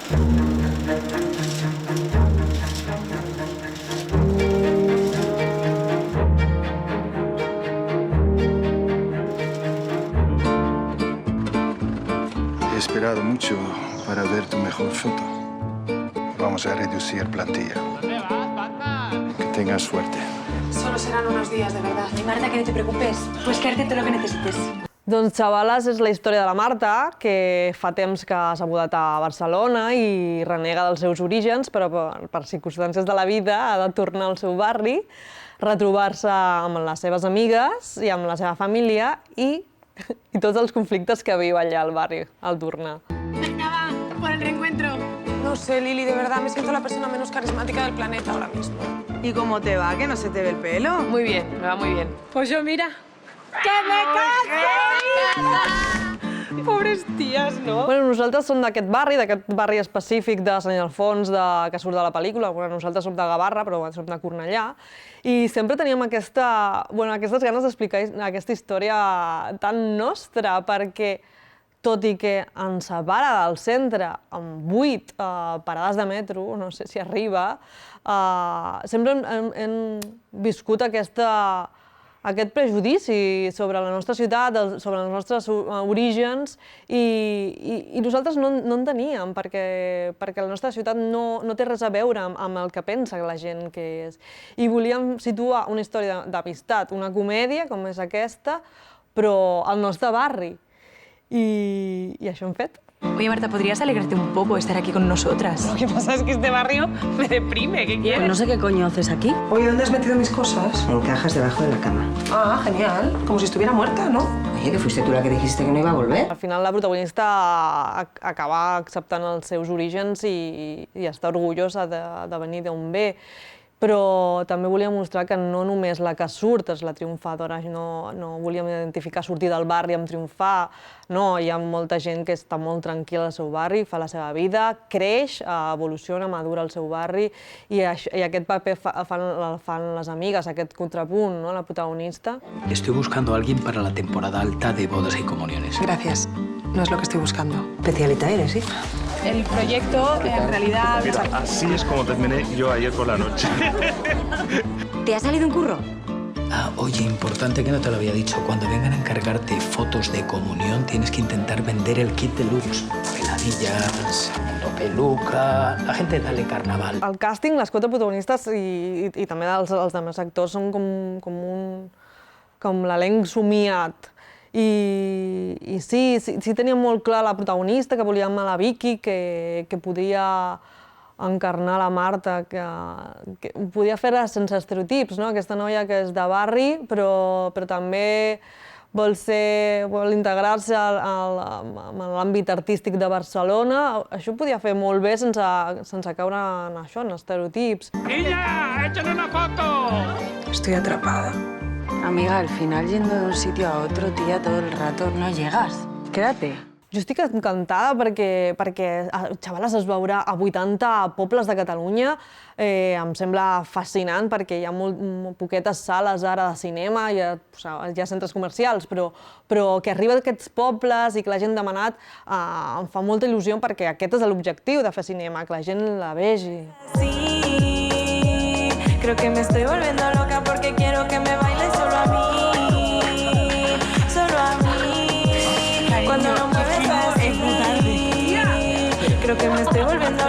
He esperado mucho para ver tu mejor foto. Vamos a reducir plantilla. ¿Dónde vas, Batman? Que tengas suerte. Solo serán unos días, de verdad. Y Marta, que no te preocupes. Puedes quedarte todo lo que necesites. Doncs Xavales és la història de la Marta, que fa temps que s'ha mudat a Barcelona i renega dels seus orígens, però per circumstàncies de la vida ha de tornar al seu barri, retrobar-se amb les seves amigues i amb la seva família i tots els conflictes que viu allà al barri al tornar. Venga, va, por el reencuentro. No sé, Lili, de verdad, me siento la persona menos carismática del planeta ahora mismo. ¿Y cómo te va? ¿Que no se te ve el pelo? Muy bien, me va muy bien. Pues yo, mira, ¡que me case! Pobres ties, no? Bueno, nosaltres som d'aquest barri específic de Sant Ildefonsi que surt de la pel·lícula. Bueno, nosaltres som de Gavarra, però som de Cornellà. I sempre teníem aquestes ganes d'explicar aquesta història tan nostra, perquè tot i que ens separa del centre amb 8 parades de metro, no sé si arriba, sempre hem viscut aquest prejudici sobre la nostra ciutat, sobre els nostres orígens, i nosaltres no en teníem, perquè la nostra ciutat no té res a veure amb el que pensa la gent que és. I volíem situar una història d'amistat, una comèdia com és aquesta, però al nostre barri. Y això hem fet. Oye, Marta, ¿podrías alegrarte un poco de estar aquí con nosotras? Lo que pasa es que este barrio me deprime. ¿Qué quieres? Pues no sé qué coño haces aquí. Oye, ¿dónde has metido mis cosas? En cajas debajo de la cama. Ah, genial. Como si estuviera muerta, ¿no? Oye, que fuiste tú la que dijiste que no iba a volver. Al final la protagonista acaba acceptant els seus orígens i està orgullosa de venir d'on ve. Però també volia mostrar que no només la que surt és la triomfadora, no volíem identificar sortir del barri amb triomfar, no, hi ha molta gent que està molt tranquil·la al seu barri, fa la seva vida, creix, evoluciona, madura al seu barri, i aquest paper fan les amigues, aquest contrapunt, no, la protagonista. Estoy buscando a alguien para la temporada alta de bodas y comuniones. Gracias. No es lo que estoy buscando. Especialita eres, hija. El proyecto, en realidad... Mira, así es como terminé yo ayer por la noche. ¿Te ha salido un curro? Ah, oye, importante que no te lo había dicho. Cuando vengan a encargarte fotos de comunión, tienes que intentar vender el kit deluxe. Peladillas, peluca, la gente dale carnaval. El càsting, les 4 protagonistes i també els altres actors són com l'elenc somiat. I sí teníem molt clar la protagonista, que volíem a la Vicky, que podia encarnar la Marta, que podia fer-la sense estereotips, no? Aquesta noia que és de barri, però també vol integrar-se en l'àmbit artístic de Barcelona. Això ho podia fer molt bé sense caure en això, en estereotips. ¡Niña, échale una foto! Estoy atrapada. Amiga, al final yendo de un sitio a otro, tía, todo el rato no llegas. Quédate. Jo estic encantada perquè Xavales es veurà a 80 pobles de Catalunya. Em sembla fascinant perquè hi ha molt poquetes sales ara de cinema, hi ha centres comercials, però que arriba a aquests pobles i que la gent ha demanat em fa molta il·lusió perquè aquest és l'objectiu de fer cinema, que la gent la vegi. Sí, creo que me estoy volviendo loca porque quiero que me bailes solo a mí, solo a mí. Cuando lo mueves así, creo que me estoy volviendo